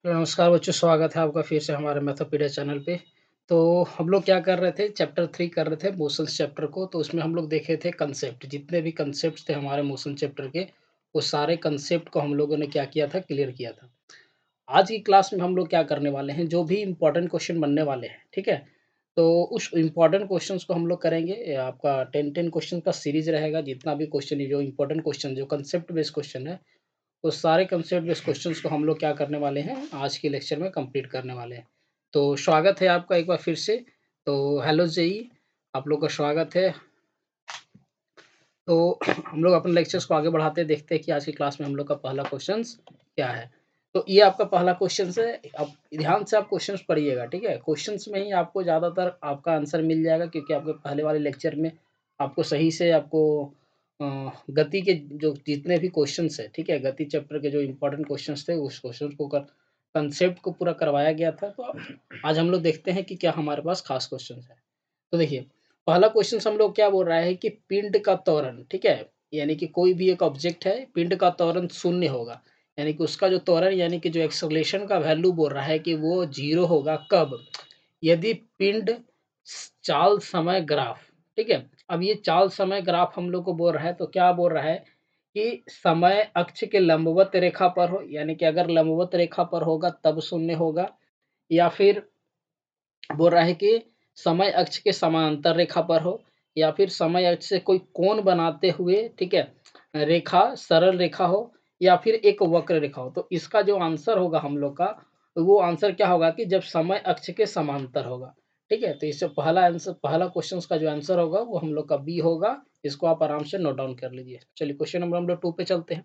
तो नमस्कार बच्चों, स्वागत है आपका फिर से हमारे मैथोपीडिया चैनल पे। तो हम लोग क्या कर रहे थे, चैप्टर 3 कर रहे थे मोशंस चैप्टर को। तो उसमें हम लोग देखे थे कंसेप्ट, जितने भी कंसेप्ट थे हमारे मोशन चैप्टर के, वो सारे कंसेप्ट को हम लोगों ने क्या किया था, क्लियर किया था। आज की क्लास में हम लोग क्या करने वाले हैं, जो भी इम्पोर्टेंट क्वेश्चन बनने वाले हैं, ठीक है? तो उस इम्पोर्टेंट क्वेश्चंस को हम लोग करेंगे। आपका 10 क्वेश्चन का सीरीज रहेगा। जितना भी क्वेश्चन है, जो इम्पोर्टेंट क्वेश्चन, जो कंसेप्ट बेस्ड क्वेश्चन है, तो सारे कंसेप्ट बेस्ड क्वेश्चंस को हम लोग क्या करने वाले हैं, आज के लेक्चर में कंप्लीट करने वाले हैं। तो स्वागत है आपका एक बार फिर से। तो हेलो जेई, आप लोग का स्वागत है। तो हम लोग अपने लेक्चर्स को आगे बढ़ाते हैं, देखते हैं कि आज की क्लास में हम लोग का पहला क्वेश्चंस क्या है। तो ये आपका पहला क्वेश्चन है। अब ध्यान से आप क्वेश्चंस पढ़िएगा, ठीक है? क्वेश्चंस में ही आपको ज़्यादातर आपका आंसर मिल जाएगा, क्योंकि आपके पहले वाले लेक्चर में आपको सही से आपको गति के जो जितने भी क्वेश्चंस है, ठीक है, गति चैप्टर के जो इंपॉर्टेंट क्वेश्चंस थे, उस क्वेश्चंस को कंसेप्ट को पूरा करवाया गया था। तो आज हम लोग देखते हैं कि क्या हमारे पास खास क्वेश्चन है। तो देखिए, पहला क्वेश्चन हम लोग क्या बोल रहा है कि पिंड का त्वरण, ठीक है, यानी कि कोई भी एक ऑब्जेक्ट है, पिंड का त्वरण शून्य होगा, यानी कि उसका जो त्वरण यानी कि जो एक्सेलरेशन का वैल्यू बोल रहा है कि वो जीरो होगा कब, यदि पिंड चाल समय ग्राफ, ठीक है। अब ये चाल समय ग्राफ हम लोग को बोल रहा है, तो क्या बोल रहा है कि समय अक्ष के लंबवत रेखा पर हो, यानी कि अगर लंबवत रेखा पर होगा तब शून्य होगा, या फिर बोल रहा है कि समय अक्ष के समांतर रेखा पर हो, या फिर समय अक्ष से कोई कोण बनाते हुए, ठीक है, रेखा सरल रेखा हो, या फिर एक वक्र रेखा हो। तो इसका जो आंसर होगा हम लोग का, वो आंसर क्या होगा कि जब समय अक्ष के समांतर होगा, ठीक है। तो इससे पहला आंसर, पहला क्वेश्चन का जो आंसर होगा वो हम लोग का बी होगा। इसको आप आराम से नोट डाउन कर लीजिए। चलिए क्वेश्चन नंबर हम लोग 2 पे चलते हैं।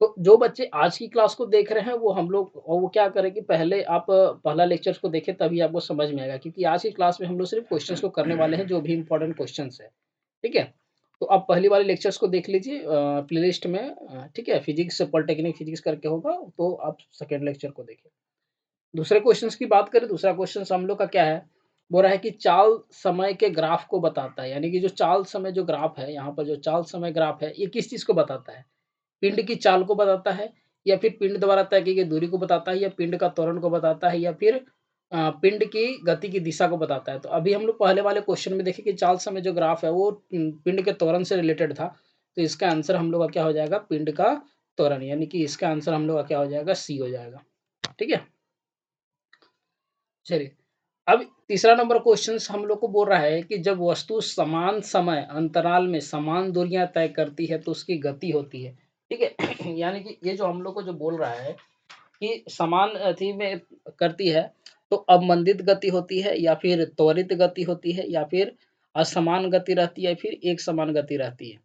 तो जो बच्चे आज की क्लास को देख रहे हैं, वो हम लोग, और वो क्या करें कि पहले आप पहला लेक्चर्स को देखें, तभी आपको समझ में आएगा, क्योंकि आज की क्लास में हम लोग सिर्फ क्वेश्चंस को करने वाले हैं, जो भी इंपॉर्टेंट क्वेश्चंस है, ठीक है। तो आप पहली वाले लेक्चर्स को देख लीजिए प्लेलिस्ट में, ठीक है, फिजिक्स पॉलिटेक्निक फिजिक्स करके होगा, तो आप सेकेंड लेक्चर को देखें। दूसरे क्वेश्चंस की बात करें, दूसरा क्वेश्चन हम लोग का क्या है, बोल रहा है कि चाल समय के ग्राफ को बताता है, यानी कि जो चाल समय जो ग्राफ है, यहाँ पर जो चाल समय ग्राफ है, ये किस चीज को बताता है? पिंड की चाल को बताता है, या फिर पिंड द्वारा तय की गई दूरी को बताता है, या पिंड का त्वरण को बताता है, या फिर पिंड की गति की दिशा को बताता है। तो अभी हम लोग पहले वाले क्वेश्चन में देखें कि चाल समय जो ग्राफ है वो पिंड के त्वरण से रिलेटेड था। तो इसका आंसर हम लोग का क्या हो जाएगा, पिंड का त्वरण, यानी कि इसका आंसर हम लोग का क्या हो जाएगा, सी हो जाएगा, ठीक है। चलिए, अब तीसरा नंबर क्वेश्चन हम लोग को बोल रहा है कि जब वस्तु समान समय अंतराल में समान दूरियां तय करती है तो उसकी गति होती है, ठीक है। यानी कि ये जो हम लोग को जो बोल रहा है कि समान अथी में करती है, तो अवमंदित गति होती है, या फिर त्वरित गति होती है, या फिर असमान गति रहती है, फिर एक समान गति रहती है,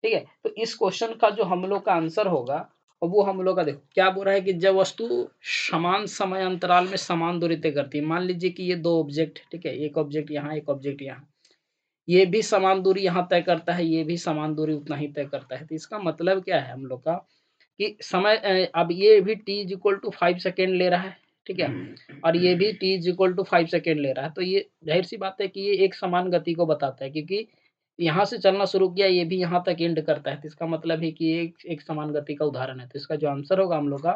ठीक है। तो इस क्वेश्चन का जो हम लोग का आंसर होगा, और वो हम लोग का देखो क्या बोल रहा है कि जब वस्तु समान समय अंतराल में समान दूरी तय करती है, मान लीजिए कि ये दो ऑब्जेक्ट, ठीक है, एक ऑब्जेक्ट यहाँ, एक ऑब्जेक्ट यहाँ, ये भी समान दूरी यहाँ तय करता है, ये भी समान दूरी उतना ही तय करता है। तो इसका मतलब क्या है हम लोग का कि समय अब ये भी t is equal to 5 second ले रहा है, ठीक है, और ये भी t is equal to 5 second ले रहा है। तो ये जाहिर सी बात है कि ये एक समान गति को बताता है, क्योंकि यहाँ से चलना शुरू किया, ये भी यहाँ तक एंड करता है। तो इसका मतलब है कि ये एक समान गति का उदाहरण है। तो इसका जो आंसर होगा हम लोग का,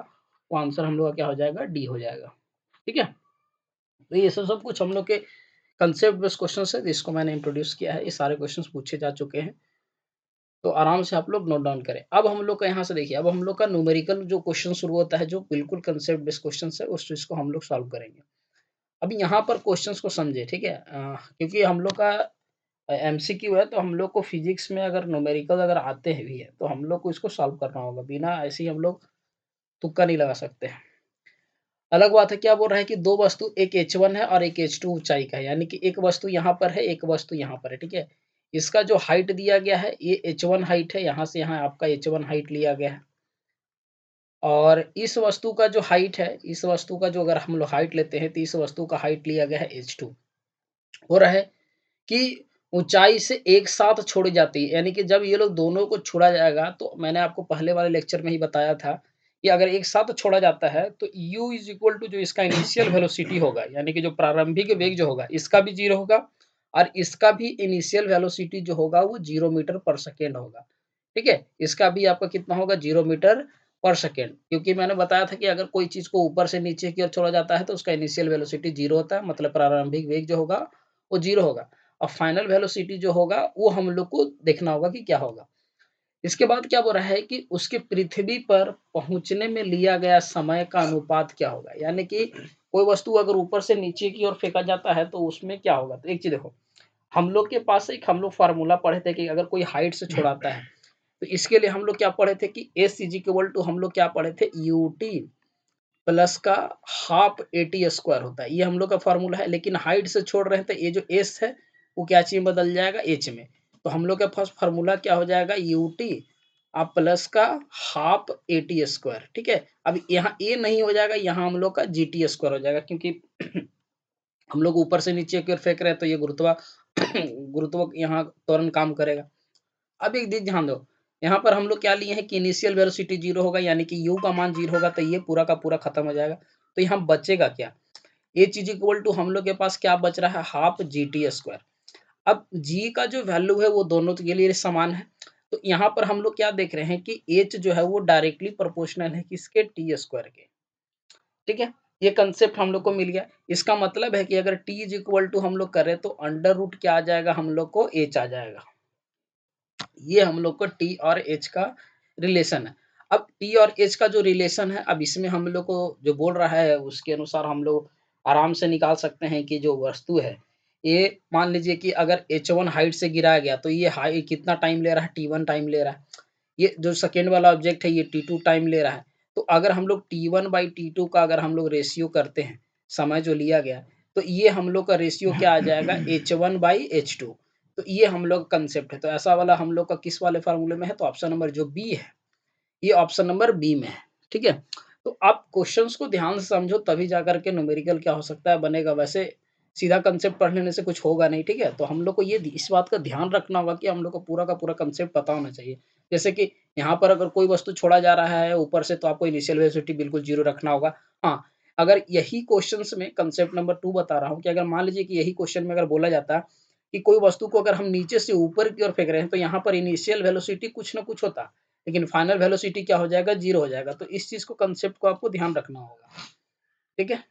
वो आंसर हम लोग का क्या हो जाएगा, डी हो जाएगा, ठीक है। तो ये सब सब कुछ हम लोग के कंसेप्ट बेस्ड क्वेश्चन है, जिसको मैंने इंट्रोड्यूस किया है। ये सारे क्वेश्चन पूछे जा चुके हैं, तो आराम से आप लोग नोट डाउन करें। अब हम लोग का यहाँ से देखिए, अब हम लोग का न्यूमेरिकल जो क्वेश्चन शुरू होता है, जो बिल्कुल कंसेप्ट बेस्ड क्वेश्चन है, उस चीज को हम लोग सॉल्व करेंगे। अब यहाँ पर क्वेश्चंस को समझे, ठीक है, क्योंकि हम लोग का एमसीक्यू है, तो हम लोग को फिजिक्स में अगर न्यूमेरिकल अगर आते हैं भी है, तो हम लोग को इसको सॉल्व करना होगा, बिना ऐसे ही हम लोग तुक्का नहीं लगा सकते। अलग बात है, क्या बोल रहा है कि दो वस्तु, एक H1 है और एक H2 ऊंचाई का है, यानी कि एक वस्तु यहाँ पर है, एक वस्तु यहाँ पर है, ठीक है। इसका जो हाइट दिया गया है, ये H1 हाइट है, यहाँ से यहाँ आपका H1 हाइट लिया गया है, और इस वस्तु का जो हाइट है, इस वस्तु का जो अगर हम लोग हाइट लेते हैं, तो इस वस्तु का हाइट लिया गया है H2। हो रहा है कि ऊंचाई से एक साथ छोड़ी जाती है, यानी कि जब ये लोग दोनों को छोड़ा जाएगा, तो मैंने आपको पहले वाले लेक्चर में ही बताया था कि अगर एक साथ छोड़ा जाता है, तो u इज इक्वल टू जो इसका इनिशियल वेलोसिटी होगा, यानी कि जो प्रारंभिक वेग जो होगा, इसका भी जीरो होगा, और इसका भी इनिशियल वेलोसिटी जो होगा वो 0 मीटर पर सेकेंड होगा, ठीक है। इसका भी आपका कितना होगा, 0 मीटर पर सेकंड, क्योंकि मैंने बताया था कि अगर कोई चीज़ को ऊपर से नीचे की ओर छोड़ा जाता है तो उसका इनिशियल वेलोसिटी 0 होता है, मतलब प्रारंभिक वेग जो होगा वो 0 होगा और फाइनल वेलोसिटी जो होगा वो हम लोग को देखना होगा कि क्या होगा। इसके बाद क्या बोल रहा है कि उसके पृथ्वी पर पहुँचने में लिया गया समय का अनुपात क्या होगा? यानी कि कोई वस्तु अगर ऊपर से नीचे की ओर फेंका जाता है तो उसमें क्या होगा? तो एक चीज़ देखो, हम लोग के पास एक हम लोग फ़ॉर्मूला पढ़े थे कि अगर कोई हाइट से छुड़ाता है, तो इसके लिए हम लोग क्या पढ़े थे कि एस इज इक्वल टू हम लोग क्या पढ़े थे यूटी प्लस का हाफ एटी स्क्वायर होता है। ये हम लोग का फ़ॉर्मूला है, लेकिन हाइट से छोड़ रहे हैं तो ये जो एस है वो क्या चीज़ में बदल जाएगा एच में। तो हम लोग का फर्स्ट फ़ॉर्मूला क्या हो जाएगा यूटी प्लस का हाफ एटी स्क्वायर, ठीक है? अब यहाँ ए नहीं हो जाएगा, यहाँ हम लोग का जीटी स्क्वायर हो जाएगा, क्योंकि हम लोग ऊपर से नीचे की ओर फेंक रहे हैं तो ये गुरुत्व यहाँ त्वरण काम करेगा। अब एक चीज़ ध्यान दो, यहाँ पर हम लोग क्या लिए हैं कि इनिशियल वेलोसिटी 0 होगा, यानी कि u का मान 0 होगा तो ये पूरा का पूरा खत्म हो जाएगा। तो यहाँ बचेगा क्या? h इज इक्वल टू हम लोग के पास क्या बच रहा है हाफ जी टी स्क्वायर। अब g का जो वैल्यू है वो दोनों के लिए समान है। तो यहाँ पर हम लोग क्या देख रहे हैं कि h जो है वो डायरेक्टली प्रोपोर्शनल है किसके टी स्क्वायर के, ठीक है? ये कंसेप्ट हम लोग को मिल गया। इसका मतलब है कि अगर t इज इक्वल टू हम लोग करें तो अंडर रूट क्या आ जाएगा हम लोग को h आ जाएगा। ये हम लोग को टी और एच का रिलेशन है। अब टी और एच का जो रिलेशन है, अब इसमें हम लोग को जो बोल रहा है उसके अनुसार हम लोग आराम से निकाल सकते हैं कि जो वस्तु है, ये मान लीजिए कि अगर H1 हाइट से गिराया गया तो ये हाई कितना टाइम ले रहा है, T1 टाइम ले रहा है। ये जो सेकंड वाला ऑब्जेक्ट है ये T2 टाइम ले रहा है। तो अगर हम लोग T1/T2 का अगर हम लोग रेशियो करते हैं, समय जो लिया गया, तो ये हम लोग का रेशियो क्या आ जाएगा H1/H2। तो ये हम लोग का कंसेप्ट है। तो ऐसा वाला हम लोग का किस वाले फ़ॉर्मूले में है? तो ऑप्शन नंबर जो बी है, ये ऑप्शन नंबर बी में है, ठीक है? तो आप क्वेश्चंस को ध्यान से समझो तभी जाकर के न्यूमेरिकल क्या हो सकता है बनेगा, वैसे सीधा कंसेप्ट पढ़ लेने से कुछ होगा नहीं, ठीक है? तो हम लोग को ये इस बात का ध्यान रखना होगा कि हम लोग को पूरा का पूरा कंसेप्ट पता होना चाहिए। जैसे कि यहाँ पर अगर कोई वस्तु छोड़ा जा रहा है ऊपर से तो आपको इनिशियल वेलोसिटी बिल्कुल 0 रखना होगा। हाँ, अगर यही क्वेश्चंस में कंसेप्ट नंबर 2 बता रहा हूँ कि अगर मान लीजिए कि यही क्वेश्चन में अगर बोला जाता कि कोई वस्तु को अगर हम नीचे से ऊपर की ओर फेंक रहे हैं तो यहाँ पर इनिशियल वेलोसिटी कुछ ना कुछ होता। लेकिन फाइनल वेलोसिटी क्या हो जाएगा 0 हो जाएगा। तो इस चीज़ को कंसेप्ट को आपको ध्यान रखना होगा, ठीक है?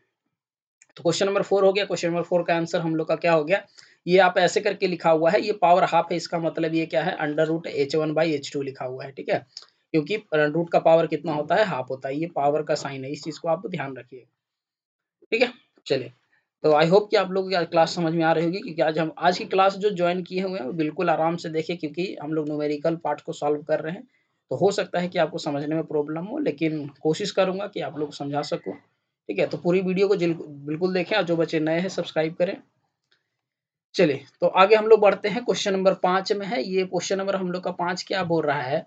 तो क्वेश्चन नंबर 4 हो गया। क्वेश्चन नंबर 4 का आंसर हम लोग का क्या हो गया? ये आप ऐसे करके लिखा हुआ है, ये पावर हाफ है, इसका मतलब ये क्या है अंडर रूट H1/H2 लिखा हुआ है, ठीक है? क्योंकि रूट का पावर कितना होता है हाफ होता है, ये पावर का साइन है, इस चीज़ को आप ध्यान रखिए, ठीक है? चलिए, तो आई होप कि आप लोगों को क्लास समझ में आ रही होगी, क्योंकि आज की क्लास जो जॉइन किए हुए हैं वो बिल्कुल आराम से देखें, क्योंकि हम लोग न्यूमेरिकल पार्ट को सॉल्व कर रहे हैं। तो हो सकता है कि आपको समझने में प्रॉब्लम हो, लेकिन कोशिश करूँगा कि आप लोग को समझा सकूँ, ठीक है? तो पूरी वीडियो को बिल्कुल देखें और जो बच्चे नए हैं सब्सक्राइब करें। चलिए, तो आगे हम लोग बढ़ते हैं, क्वेश्चन नंबर 5 में है। ये क्वेश्चन नंबर हम लोग का 5 क्या बोल रहा है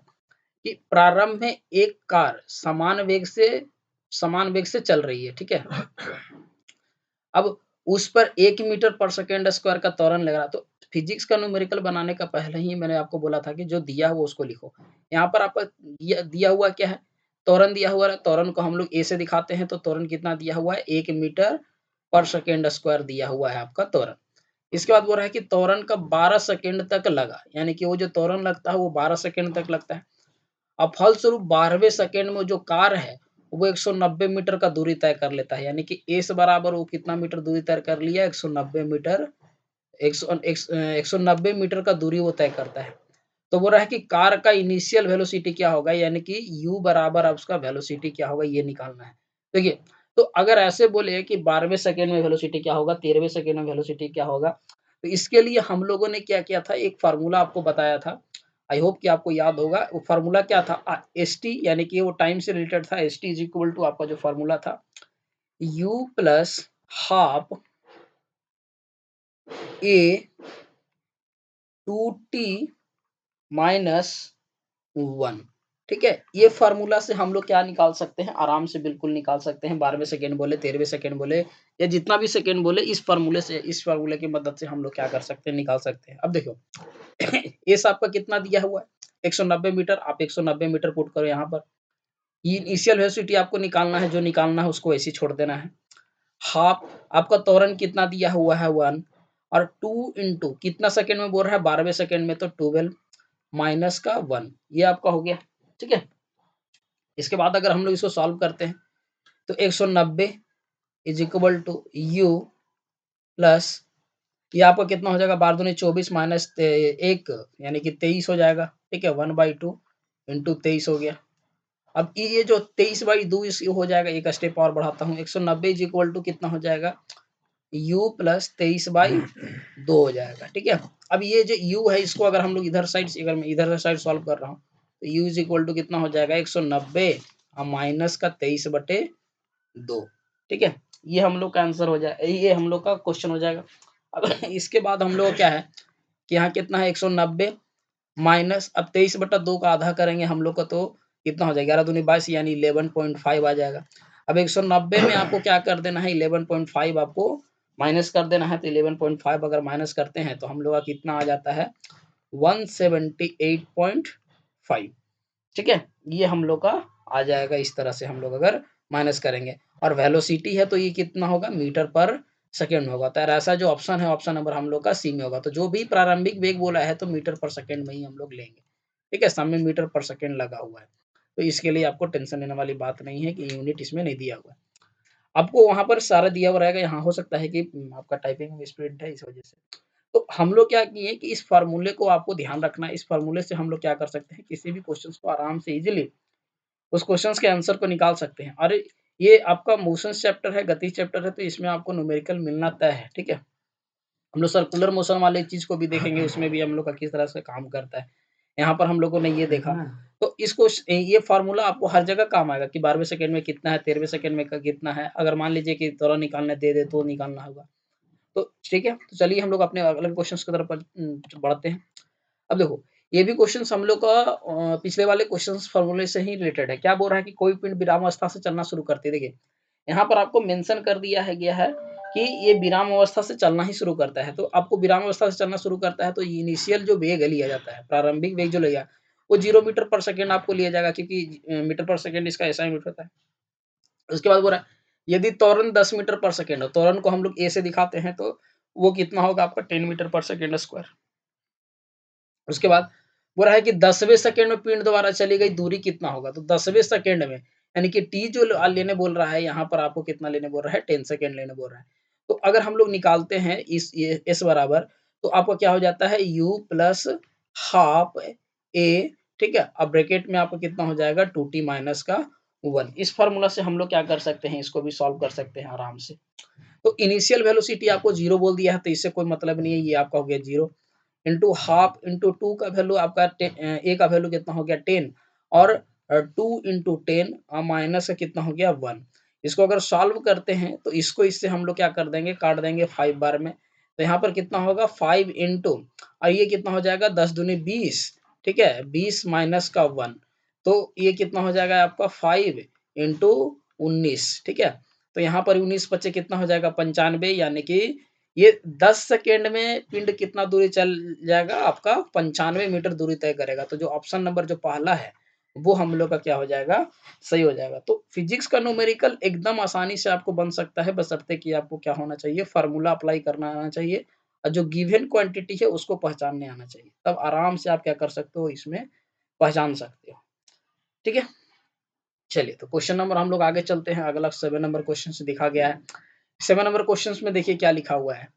कि प्रारंभ में एक कार समान वेग से चल रही है, ठीक है? अब उस पर 1 मीटर पर सेकंड स्क्वायर का त्वरण लग रहा है। तो फिजिक्स का न्यूमेरिकल बनाने का पहले ही मैंने आपको बोला था कि जो दिया हुआ उसको लिखो। यहाँ पर आपका दिया दिया हुआ क्या है? त्वरण दिया हुआ है, त्वरण को हम लोग ए से दिखाते हैं, तो त्वरण कितना दिया हुआ है 1 मीटर पर सेकंड स्क्वायर दिया हुआ है आपका त्वरण। इसके बाद बोल रहा है कि त्वरण का 12 सेकंड तक लगा, यानी कि वो जो त्वरण लगता है वो 12 सेकंड तक लगता है। अब फलस्वरूप 12वें सेकंड में जो कार है, वो 190 मीटर का दूरी तय कर लेता है, यानी कि ए से बराबर वो कितना मीटर दूरी तय कर लिया 190 मीटर, 190 मीटर का दूरी वो तय करता है। तो बोल रहा है कि कार का इनिशियल वेलोसिटी क्या होगा, यानी कि u बराबर अब उसका वेलोसिटी क्या होगा ये निकालना है। देखिए, तो अगर ऐसे बोले कि 12वें सेकंड में वेलोसिटी क्या होगा, 13वें सेकंड में वेलोसिटी क्या होगा, तो इसके लिए हम लोगों ने क्या किया था, एक फ़ॉर्मूला आपको बताया था। आई होप कि आपको याद होगा। वो फ़ॉर्मूला क्या था एसटी, यानी कि वो टाइम से रिलेटेड था। एसटी इज़ इक्वल टू आपका जो फ़ॉर्मूला था u plus half a two t minus 1, ठीक है? ये फ़ॉर्मूला से हम लोग क्या निकाल सकते हैं, आराम से बिल्कुल निकाल सकते हैं। 12वें सेकंड बोले, 13वें सेकंड बोले या जितना भी सेकंड बोले, इस फ़ॉर्मूले की मदद से हम लोग क्या कर सकते हैं, निकाल सकते हैं। अब देखो एस आपका कितना दिया हुआ है 190 मीटर, आप 190 मीटर पुट करो यहाँ पर। ये इनिशियल वेलोसिटी आपको निकालना है, जो निकालना है उसको ऐसे ही छोड़ देना है। हाफ आपका त्वरण कितना दिया हुआ है 1, और 2 इंटू कितना सेकंड में बोल रहा है 12वें सेकंड में, तो 12 माइनस का 1, ये आपका हो गया, ठीक है? इसके बाद अगर हम लोग इसको सॉल्व करते हैं तो 190 is equal to u plus ये आपका कितना हो जाएगा, 12 दूनी 24 माइनस 1 यानी कि 23 हो जाएगा। ठीक है, 1/2 इंटू 23 हो गया। अब ये जो 23/2 हो जाएगा, एक स्टेप और बढ़ाता हूँ, 190 इज इक्वल टू कितना हो जाएगा, u प्लस 23/2 हो जाएगा। ठीक है, अब ये जो u है इसको अगर हम लोग इधर साइड से, अगर मैं इधर साइड सॉल्व कर रहा हूँ तो u इज इक्वल टू कितना हो जाएगा, 190 माइनस का 23/2। ठीक है, ये हम लोग का आंसर हो जाए, ये हम लोग का क्वेश्चन हो जाएगा। अब इसके बाद हम लोग क्या है कि यहाँ कितना है, 190 माइनस, अब 23/2 का आधा करेंगे हम लोग का तो कितना हो जाएगा, 11 दूनी 22 यानी 11.5 आ जाएगा। अब 190 में आपको क्या कर देना है, 11.5 आपको माइनस कर देना है। तो 11.5 अगर माइनस करते हैं तो हम लोग का कितना आ जाता है, 178.5। ठीक है, ये हम लोग का आ जाएगा। इस तरह से हम लोग अगर माइनस करेंगे, और वेलोसिटी है तो ये कितना होगा, मीटर पर सेकेंड होगा। तो ऐसा जो ऑप्शन है, ऑप्शन नंबर हम लोग का सी में होगा। तो जो भी प्रारंभिक वेग बोला है तो मीटर पर सेकेंड में ही हम लोग लेंगे। ठीक है, सामने मीटर पर सेकेंड लगा हुआ है, तो इसके लिए आपको टेंशन लेने वाली बात नहीं है कि यूनिट इसमें नहीं दिया हुआ है। आपको वहां पर सारा दिया हुआ रहेगा, यहाँ हो सकता है कि आपका टाइपिंग में स्पीड है, इस वजह से। तो हम लोग क्या किए कि इस फार्मूले को आपको ध्यान रखना है। इस फार्मूले से हम लोग क्या कर सकते हैं, किसी भी क्वेश्चन को आराम से इजीली उस क्वेश्चन के आंसर को निकाल सकते हैं। अरे ये आपका मोशन चैप्टर है, गति चैप्टर है, तो इसमें आपको न्यूमेरिकल मिलना तय है। ठीक है, हम लोग सर्कुलर मोशन वाले चीज को भी देखेंगे, उसमें भी हम लोग का किस तरह से काम करता है। यहाँ पर हम लोगों ने ये देखा, तो इसको ये फार्मूला आपको हर जगह काम आएगा कि 12वें सेकंड में कितना है, 13वें सेकंड में कितना है। अगर मान लीजिए कि त्वरण निकालने दे दे तो निकालना होगा। तो ठीक है, तो चलिए हम लोग अपने अगले क्वेश्चन की तरफ बढ़ते हैं। अब देखो, ये भी क्वेश्चन हम लोग का पिछले वाले क्वेश्चन फॉर्मूले से ही रिलेटेड है। क्या बोल रहा है कि कोई पिंड विराम अवस्था से चलना शुरू करती है। देखिए यहाँ पर आपको मेंशन कर दिया है गया है कि ये विराम अवस्था से चलना ही शुरू करता है। तो आपको विराम अवस्था से चलना शुरू करता है तो इनिशियल जो वेग लिया जाता है, प्रारंभिक वेग जो लिया, वो 0 मीटर पर सेकेंड आपको लिया जाएगा, क्योंकि मीटर पर सेकेंड इसका ऐसा यूनिट होता है। उसके बाद बोल रहा है यदि त्वरण 10 मीटर पर सेकेंड हो, त्वरण को हम लोग ए से दिखाते हैं, तो वो कितना होगा आपका 10 मीटर पर सेकेंड स्क्वायर। उसके बाद बोल रहा है कि 10वें सेकंड में पिंड द्वारा चली गई दूरी कितना होगा। तो 10वें सेकंड में यानी कि टी जो लेने बोल रहा है, यहाँ पर आपको कितना लेने बोल रहा है, 10 सेकंड लेने बोल रहा है। तो अगर हम लोग निकालते हैं इस ये एस बराबर, तो आपका क्या हो जाता है, यू प्लस हाफ ए। ठीक है, अब ब्रैकेट में आपको कितना हो जाएगा, 2t माइनस का 1। इस फॉर्मूला से हम लोग क्या कर सकते हैं, इसको भी सॉल्व कर सकते हैं आराम से। तो इनिशियल वेलोसिटी आपको 0 बोल दिया है, तो इससे कोई मतलब नहीं है, ये आपका हो गया 0 इंटू हाफ इंटू 2 का वैल्यू आपका ए का वैल्यू कितना हो गया 10, और 2 इंटू 10 माइनस का कितना हो गया 1। इसको अगर सॉल्व करते हैं तो इसको इससे हम लोग क्या कर देंगे, काट देंगे 5 बार में। तो यहाँ पर कितना होगा 5 इंटू, और ये कितना हो जाएगा 10 दूनी 20। ठीक है, 20 माइनस का 1, तो ये कितना हो जाएगा आपका 5 इंटू 19। ठीक है, तो यहाँ पर 19 बच्चे कितना हो जाएगा 95, यानी कि ये 10 सेकेंड में पिंड कितना दूरी चल जाएगा आपका, 95 मीटर दूरी तय करेगा। तो जो ऑप्शन नंबर जो पहला है वो हम लोग का क्या हो जाएगा, सही हो जाएगा। तो फिजिक्स का न्यूमेरिकल एकदम आसानी से आपको बन सकता है, बशर्ते कि आपको क्या होना चाहिए, फार्मूला अप्लाई करना आना चाहिए, और जो गिवन क्वांटिटी है उसको पहचानने आना चाहिए। तब आराम से आप क्या कर सकते हो, इसमें पहचान सकते हो। ठीक है, चलिए तो क्वेश्चन नंबर हम लोग आगे चलते हैं। अगला 7 नंबर क्वेश्चन से दिखा गया है। 7 नंबर क्वेश्चन में देखिए क्या लिखा हुआ है।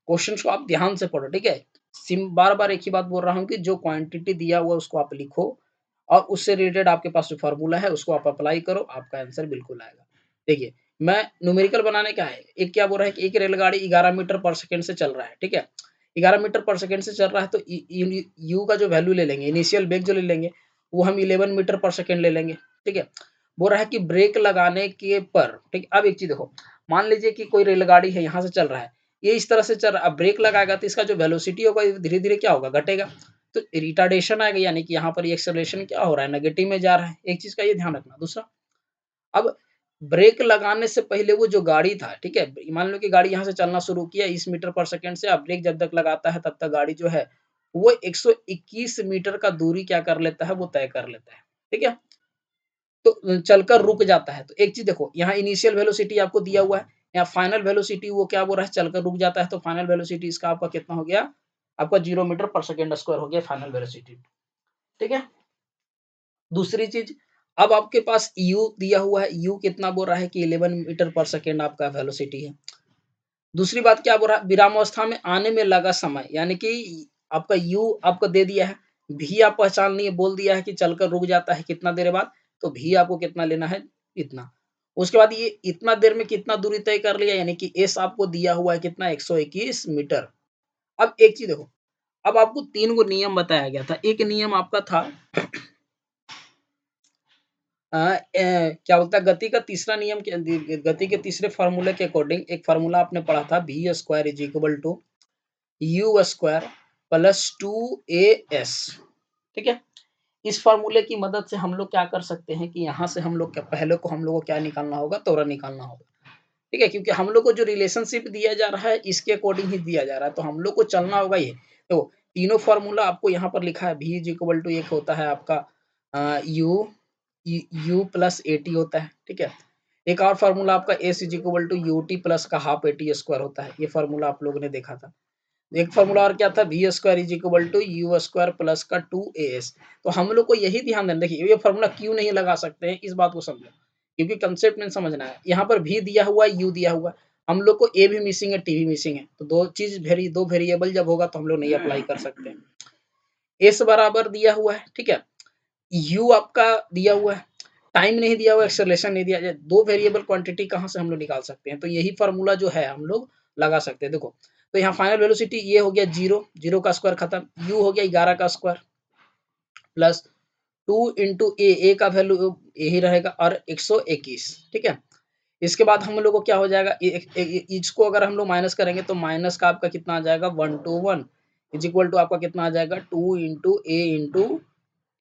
क्वेश्चंस को आप ध्यान से पढ़ो। ठीक है, सिम बार बार एक ही बात बोल रहा हूँ कि जो क्वांटिटी दिया हुआ है उसको आप लिखो, और उससे रिलेटेड आपके पास जो फार्मूला है उसको आप अप्लाई करो, आपका आंसर बिल्कुल आएगा। देखिए, मैं न्यूमेरिकल बनाने का है, एक क्या बोल रहा है कि एक रेलगाड़ी 11 मीटर पर सेकंड से चल रहा है। ठीक है, 11 मीटर पर सेकंड से चल रहा है, तो यू का जो वैल्यू ले लेंगे, इनिशियल वेग जो ले लेंगे, वो हम 11 मीटर पर सेकंड ले लेंगे। ठीक है, बोल रहा है कि ब्रेक लगाने के पर, ठीक, अब एक चीज देखो, मान लीजिए कि कोई रेलगाड़ी है यहाँ से चल रहा है, ये इस तरह से चल रहा है, अब ब्रेक लगाएगा तो इसका जो वेलोसिटी होगा धीरे धीरे क्या होगा, घटेगा। तो रिटार्डेशन आएगा, यानी कि यहाँ पर एक्सेलरेशन क्या हो रहा है, नेगेटिव में जा रहा है। एक चीज का ये ध्यान रखना। दूसरा, अब ब्रेक लगाने से पहले वो जो गाड़ी था, ठीक है, मान लो कि गाड़ी यहाँ से चलना शुरू किया इस मीटर पर सेकंड से, अब ब्रेक जब तक लगाता है तब तक गाड़ी जो है वो 121 मीटर का दूरी क्या कर लेता है, वो तय कर लेता है। ठीक है, तो चलकर रुक जाता है। तो एक चीज देखो, यहाँ इनिशियल वेलोसिटी आपको दिया हुआ है, यहाँ फाइनल वेलोसिटी वो क्या बोल रहा है, चलकर रुक जाता है। तो फाइनल वेलोसिटी इसका आपका कितना हो गया, आपका 0 मीटर पर सेकेंड स्क्वायर हो गया फाइनल वेलोसिटी। ठीक है, दूसरी चीज, अब आपके पास u दिया हुआ है, u कितना बोल रहा है कि 11 मीटर पर सेकंड आपका वेलोसिटी है। दूसरी बात क्या बोल रहा है, विरामावस्था में आने में लगा समय, यानी कि आपका u आपको दे दिया है, v आप पहचान लिए, बोल दिया है कि चलकर रुक जाता है कितना देर बाद, तो v आपको कितना लेना है, इतना। उसके बाद ये इतना देर में कितना दूरी तय कर लिया, यानी कि s आपको दिया हुआ है कितना, 121 मीटर। अब एक चीज देखो, अब आपको 3 गो नियम बताया गया था। एक नियम आपका था क्या बोलता है, गति का तीसरा नियम गति के तीसरे फार्मूले के अकॉर्डिंग एक फार्मूला आपने पढ़ा था, v square is equal to u square plus 2as। ठीक है, इस फार्मूले की मदद से हम लोग क्या कर सकते हैं कि यहाँ से हम लोग क्या, पहले को हम लोग को क्या निकालना होगा, त्वरण निकालना होगा। ठीक है, क्योंकि हम लोग को जो रिलेशनशिप दिया जा रहा है इसके अकॉर्डिंग ही दिया जा रहा है, तो हम लोग को चलना होगा ये। तो तीनों फार्मूला आपको यहाँ पर लिखा है, v इज इक्वल टू, एक होता है आपका u प्लस ए टी होता है। ठीक है, एक और फार्मूला आपका s is equal to u t plus का हाफ ए टी स्क्वायर होता है, ये फार्मूला आप लोगों ने देखा था। एक फार्मूला और क्या था, v square is equal to u square plus का 2as। तो हम लोग को यही ध्यान देना, देखिए ये फार्मूला क्यों नहीं लगा सकते हैं, इस बात को समझो, क्योंकि कंसेप्ट में समझना है। यहाँ पर v दिया हुआ है, u दिया हुआ है, हम लोग को a भी मिसिंग है, t भी मिसिंग है, तो दो वेरिएबल जब होगा तो हम लोग नहीं अप्लाई कर सकते हैं। s बराबर दिया हुआ है, ठीक है, u आपका दिया हुआ है, टाइम नहीं दिया हुआ, एक्सेलरेशन नहीं दिया जाए, दो वेरिएबल क्वांटिटी कहाँ से हम लोग निकाल सकते हैं, तो यही फार्मूला जो है हम लोग लगा सकते हैं। देखो, तो यहाँ फाइनल वेलोसिटी ये हो गया 0, 0 का स्क्वायर खत्म, u हो गया 11 का स्क्वायर प्लस 2 इंटू ए का वैल्यू यही रहेगा और 121। ठीक है, इसके बाद हम लोग को क्या हो जाएगा, इसको अगर हम लोग माइनस करेंगे तो माइनस का आपका कितना आ जाएगा, 1 to 1 इज इक्वल टू आपका कितना आ जाएगा, 2 इंटू ए इंटू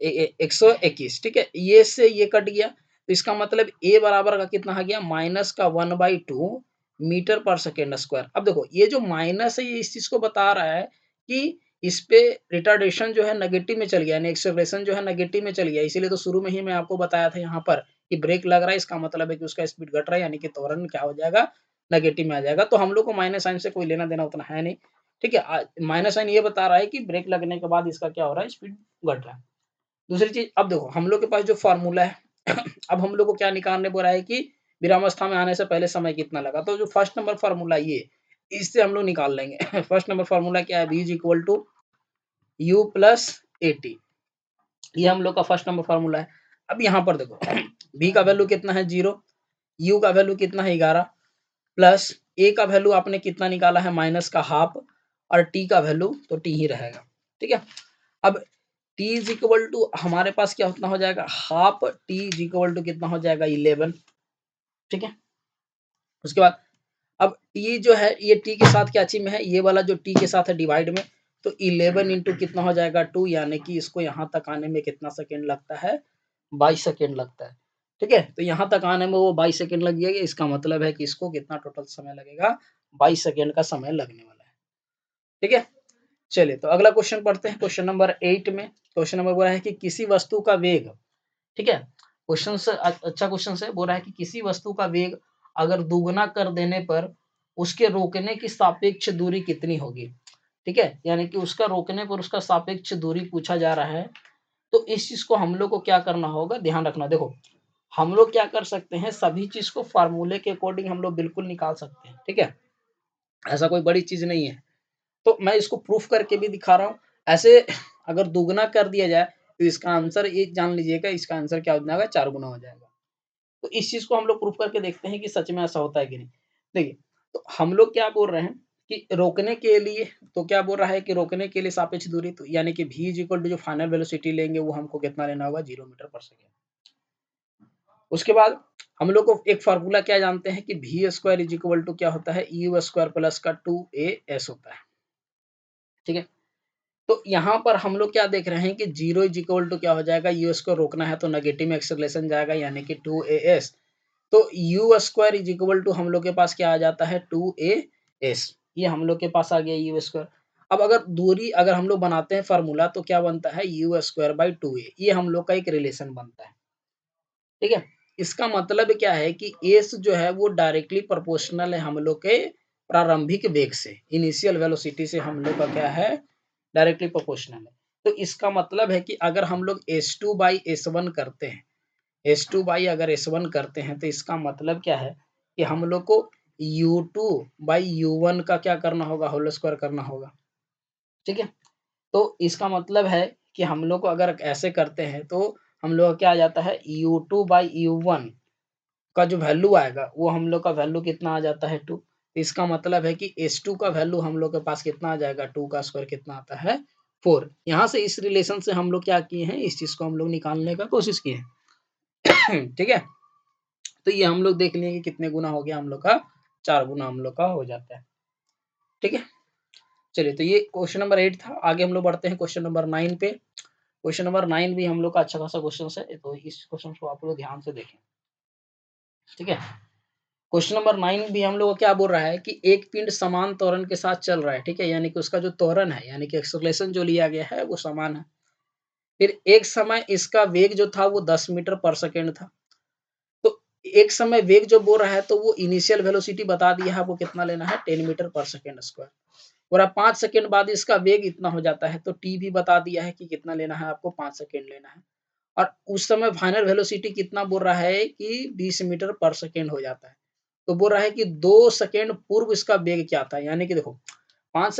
121। ठीक है, ये से ये कट गया, तो इसका मतलब ए बराबर का कितना आ गया, माइनस का 1/2 मीटर पर सेकेंड स्क्वायर। अब देखो ये जो माइनस है ये इस चीज को बता रहा है कि इस पे रिटार्डेशन जो है नेगेटिव में चल गया, यानी एक्सेलरेशन जो है नेगेटिव में चल गया। इसीलिए तो शुरू में ही मैं आपको बताया था यहाँ पर कि ब्रेक लग रहा है, इसका मतलब है कि उसका स्पीड घट रहा है, यानी कि त्वरण क्या हो जाएगा, नेगेटिव में आ जाएगा। तो हम लोग को माइनस साइन से कोई लेना देना उतना है नहीं। ठीक है, माइनस साइन ये बता रहा है कि ब्रेक लगने के बाद इसका क्या हो रहा है, स्पीड घट रहा है। दूसरी चीज, अब देखो हम लोग के पास जो फार्मूला है अब हम लोग को क्या निकालने बोला है कि विरामावस्था में आने से पहले समय कितना लगा, तो जो फर्स्ट नंबर फार्मूला ये, इससे हम लोग निकाल लेंगे। फर्स्ट नंबर फार्मूला क्या है, v is equal to u plus a t, ये हम लोग का फर्स्ट नंबर फार्मूला है। अब यहाँ पर देखो v का वैल्यू कितना है 0, u का वैल्यू कितना है 11 प्लस a का वैल्यू आपने कितना निकाला है, माइनस का हाफ, और t का वैल्यू तो t ही रहेगा। ठीक है, अब t इज इक्वल टू हमारे पास क्या उतना हो जाएगा, half t is equal to कितना हो जाएगा, 11। ठीक है, उसके बाद अब t जो है ये t के साथ क्या चीज में है, ये वाला जो t के साथ है डिवाइड में, तो 11 इंटू कितना हो जाएगा 2, यानी कि इसको यहाँ तक आने में कितना सेकेंड लगता है, 22 सेकेंड लगता है। ठीक है, तो यहाँ तक आने में वो 22 सेकेंड लग जाएगा, इसका मतलब है कि इसको कितना टोटल समय लगेगा, 22 सेकेंड का समय लगने वाला है। ठीक है, चलिए तो अगला क्वेश्चन पढ़ते हैं, क्वेश्चन नंबर 8 में। क्वेश्चन नंबर बोला है कि किसी वस्तु का वेग, ठीक है, क्वेश्चन से अच्छा क्वेश्चन से बोल रहा है कि किसी वस्तु का वेग अगर दुगना कर देने पर उसके रोकने की सापेक्ष दूरी कितनी होगी। ठीक है, यानी कि उसका रोकने पर उसका सापेक्ष दूरी पूछा जा रहा है, तो इस चीज को हम लोग को क्या करना होगा, ध्यान रखना। देखो हम लोग क्या कर सकते हैं, सभी चीज को फार्मूले के अकॉर्डिंग हम लोग बिल्कुल निकाल सकते हैं। ठीक है, ऐसा कोई बड़ी चीज नहीं है, तो मैं इसको प्रूफ करके भी दिखा रहा हूँ। ऐसे अगर दुगना कर दिया जाए तो इसका आंसर ये जान लीजिएगा, इसका आंसर क्या हो जाएगा, 4 गुना हो जाएगा। तो इस चीज को हम लोग प्रूफ करके देखते हैं कि सच में ऐसा होता है कि नहीं। देखिए, तो हम लोग क्या बोल रहे हैं कि रोकने के लिए, तो क्या बोल रहा है कि रोकने के लिए सापेक्ष दूरी, तो यानी कि v इज इक्वल टू जो फाइनल वेलोसिटी लेंगे वो हमको कितना लेना होगा, 0 मीटर पर सेकेंड। उसके बाद हम लोग को एक फार्मूला क्या जानते हैं कि v square is equal to क्या होता है, u स्क्वायर प्लस का 2as होता है। ठीक है, तो यहाँ पर हम लोग क्या देख रहे हैं कि 0 इज इक्वल टू क्या हो जाएगा, u को रोकना है तो नेगेटिव में एक्सेलरेशन जाएगा, यानी कि 2as। तो u square is equal to हम लोग के पास क्या आ जाता है, 2as, ये हम लोग के पास आ गया u स्क्वायर। अब अगर दूरी अगर हम लोग बनाते हैं फार्मूला तो क्या बनता है, u स्क्वायर बाई 2a, ये हम लोग का एक रिलेशन बनता है। ठीक है, इसका मतलब क्या है कि एस जो है वो डायरेक्टली प्रोपोर्शनल है हम लोग के प्रारंभिक वेग से, इनिशियल वेलोसिटी से हम लोग का क्या है, डायरेक्टली प्रोपोर्शनल है। तो इसका मतलब है कि अगर हम लोग S2 बाई S1 करते हैं, S2 बाई अगर S1 करते हैं तो इसका मतलब क्या है कि हम लोग को U2 बाई U1 का क्या करना होगा, होल स्क्वायर करना होगा। ठीक है, तो इसका मतलब है कि हम लोग को अगर ऐसे करते हैं तो हम लोग का क्या आ जाता है, U2 बाई U1 का जो वैल्यू आएगा वो हम लोग का वैल्यू कितना आ जाता है 2। इसका मतलब है कि S2 का वैल्यू हम लोग के पास कितना आ जाएगा, 2 का स्क्वायर कितना आता है 4। यहाँ से इस रिलेशन से हम लोग क्या किए हैं, इस चीज को हम लोग निकालने का कोशिश किए हैं। ठीक है, तो ये हम लोग देख लेंगे कितने गुना हो गया हम लोग का, 4 गुना हम लोग का हो जाता है। ठीक है, चलिए तो ये क्वेश्चन नंबर 8 था। आगे हम लोग बढ़ते हैं क्वेश्चन नंबर 9 पे। क्वेश्चन नंबर 9 भी हम लोग का अच्छा खासा क्वेश्चन है, तो इस क्वेश्चन को आप लोग ध्यान से देखें। ठीक है, क्वेश्चन नंबर 9 भी हम लोग को क्या बोल रहा है कि एक पिंड समान त्वरण के साथ चल रहा है। ठीक है, यानी कि उसका जो त्वरण है यानी कि एक्सेलरेशन जो लिया गया है वो समान है। फिर एक समय इसका वेग जो था वो 10 मीटर पर सेकेंड था। तो एक समय वेग जो बोल रहा है तो वो इनिशियल वेलोसिटी बता दिया है, आपको कितना लेना है, 10 मीटर पर सेकेंड स्क्वायर। और अब 5 सेकंड बाद इसका वेग इतना हो जाता है, तो टी भी बता दिया है कि कितना लेना है, आपको 5 सेकंड लेना है। और उस समय फाइनल वेलोसिटी कितना बोल रहा है कि 20 मीटर पर सेकंड हो जाता है। तो बोल रहा है कि 2 सेकंड पूर्व इसका वेग क्या था, यानी कि देखो 5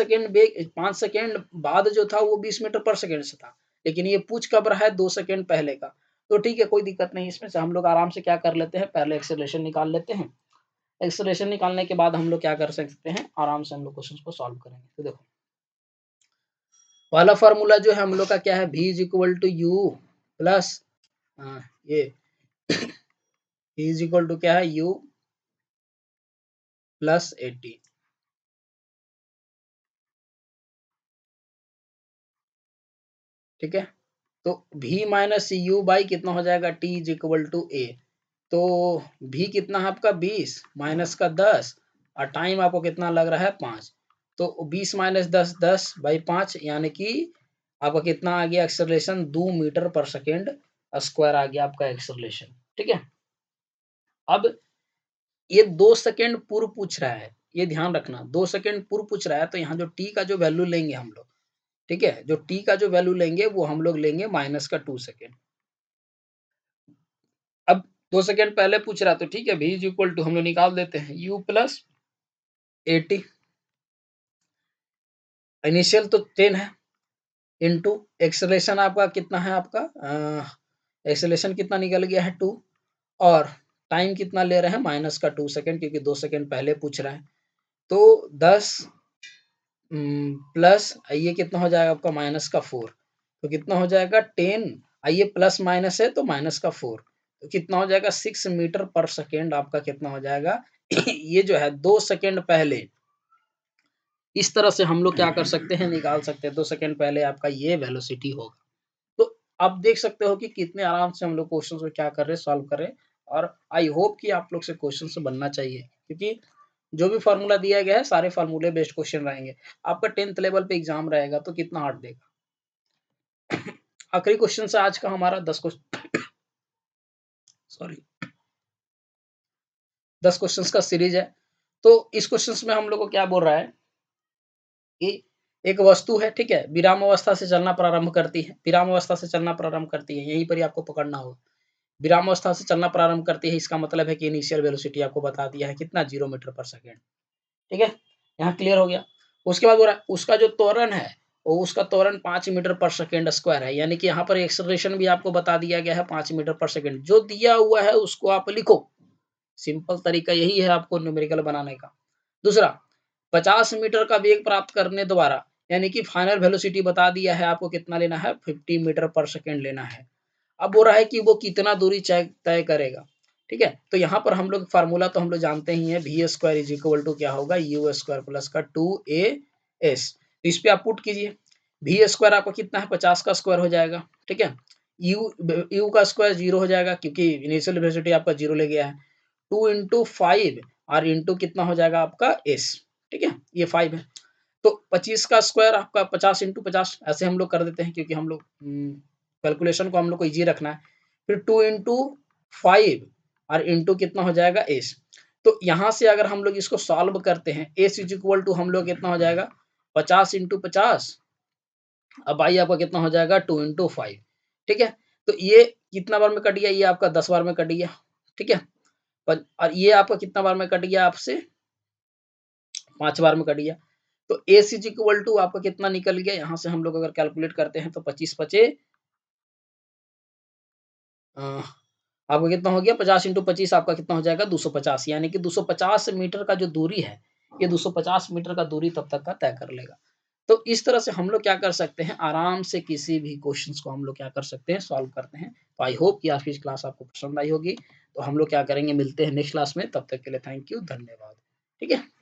सेकंड बाद जो था वो 20 मीटर पर सेकंड से था, लेकिन ये पूछ कब रहा है, 2 सेकंड पहले का। तो ठीक है, कोई दिक्कत नहीं, इसमें से हम लोग आराम से क्या कर लेते हैं, पहले एक्सेलरेशन निकाल लेते हैं। एक्सेलरेशन निकालने के बाद हम लोग क्या कर सकते हैं, आराम से हम लोग क्वेश्चन को सॉल्व करेंगे। तो देखो पहला फार्मूला जो है हम लोग का क्या है, v is equal to u plus ये v इज इक्वल टू क्या है, u प्लस 80। ठीक है, तो v माइनस यू बाई कितना हो जाएगा, t is equal to a। तो v कितना है आपका 20 माइनस का 10 और टाइम आपको कितना लग रहा है 5। तो 20 माइनस 10 10 बाई 5 यानी कि आपका कितना आ गया एक्सेलरेशन, 2 मीटर पर सेकेंड स्क्वायर आ गया आपका एक्सेलरेशन। ठीक है, अब ये 2 सेकंड पूर्व पूछ रहा है, ये ध्यान रखना 2 सेकंड पूर्व पूछ रहा है, तो यहाँ जो टी का जो वैल्यू लेंगे हम लोग, ठीक है, जो टी का जो वैल्यू लेंगे वो हम लोग लेंगे माइनस का 2 सेकंड। अब 2 सेकंड पहले पूछ रहा, तो ठीक है, v इज इक्वल टू हम लोग निकाल देते हैं u प्लस 80, इनिशियल तो 10 है, इनटू एक्सेलरेशन आपका कितना है, आपका एक्सेलरेशन कितना निकल गया है 2, और टाइम कितना ले रहे हैं माइनस का 2 सेकंड, क्योंकि 2 सेकंड पहले पूछ रहा है। तो 10 प्लस ये कितना हो जाएगा आपका माइनस का 4, तो कितना हो जाएगा 10, आइए प्लस माइनस है तो माइनस का 4, तो कितना हो जाएगा 6 मीटर पर सेकेंड आपका कितना हो जाएगा। ये जो है 2 सेकेंड पहले, इस तरह से हम लोग क्या कर सकते हैं, निकाल सकते हैं 2 सेकेंड पहले आपका ये वेलोसिटी होगा। तो आप देख सकते हो कि कितने आराम से हम लोग क्वेश्चन को क्या कर रहे हैं, सॉल्व कर रहे हैं। और आई होप कि आप लोग से क्वेश्चन से बनना चाहिए, क्योंकि जो भी फार्मूला दिया गया है सारे फार्मूले बेस्ड क्वेश्चन रहेंगे। आपका 10th लेवल पे एग्जाम रहेगा तो कितना हार्ड देगा। आखिरी क्वेश्चन से आज का हमारा 10 क्वेश्चन, सॉरी 10 क्वेश्चंस का सीरीज है। तो इस क्वेश्चंस में हम लोग को क्या बोल रहा है कि एक वस्तु है, ठीक है, विराम अवस्था से चलना प्रारंभ करती है, विराम अवस्था से चलना प्रारंभ करती है, यहीं पर ही आपको पकड़ना होगा। विराम अवस्था से चलना प्रारंभ करती है, इसका मतलब है कि इनिशियल वेलोसिटी आपको बता दिया है कितना, 0 मीटर पर सेकेंड। ठीक है, यहाँ क्लियर हो गया। उसके बाद हो रहा है उसका जो त्वरण है, वो उसका त्वरण 5 मीटर पर सेकेंड स्क्वायर है, यानी कि यहाँ पर एक्सेलरेशन भी आपको बता दिया गया है 5 मीटर पर सेकेंड। जो दिया हुआ है उसको आप लिखो, सिंपल तरीका यही है आपको न्यूमेरिकल बनाने का। दूसरा, 50 मीटर का वेग प्राप्त करने द्वारा, यानी कि फाइनल वेलोसिटी बता दिया है आपको कितना लेना है, 50 मीटर पर सेकेंड लेना है। अब हो रहा है कि वो कितना दूरी तय करेगा। ठीक है, तो यहाँ पर हम लोग फार्मूला तो हम लोग जानते ही हैं, v square is equal to क्या होगा, यू स्क्वायर प्लस का 2a(s). तो इस पे आप पुट कीजिए, वी स्क्वायर आपका कितना है, 50 का स्क्वायर हो जाएगा। ठीक है, यू का स्क्वायर 0 हो जाएगा, क्योंकि इनिशियल वेलोसिटी आपका 0 ले गया है। 2 इंटू 5 और इंटू कितना हो जाएगा आपका s। ठीक है, ये 5 है, तो 25 का स्क्वायर आपका 50 इंटू 50, ऐसे हम लोग कर देते हैं, क्योंकि हम लोग कैलकुलेशन को हम लोग को इजी रखना है। फिर 2 इंटू 5 और इंटू कितना हो जाएगा एस। तो यहाँ से अगर हम लोग इसको सॉल्व करते हैं, एस इज इक्वल टू हम लोग कितना हो जाएगा 50 इंटू 50, अब आई आपका कितना हो जाएगा 2 इंटू 5। ठीक है, तो ये कितना बार में कट गया? ये आपका 10 बार में कट गया, ठीक है? पर और ये आपका कितना बार में कट गया आपसे? 5 बार में कट गया। तो एस इज़ इक्वल टू आपका कितना निकल गया? यहाँ से हम लोग अगर कैलकुलेट करते हैं तो 25 पचे अ, आपका कितना हो गया 50 इंटू 25 आपका कितना हो जाएगा 250 यानी कि 250 मीटर का जो दूरी है, ये 250 मीटर का दूरी तब तक का तय कर लेगा। तो इस तरह से हम लोग क्या कर सकते हैं, आराम से किसी भी क्वेश्चंस को हम लोग क्या कर सकते हैं, सॉल्व करते हैं। तो आई होप कि आज की क्लास आपको पसंद आई होगी। तो हम लोग क्या करेंगे, मिलते हैं नेक्स्ट क्लास में, तब तक के लिए थैंक यू, धन्यवाद। ठीक है?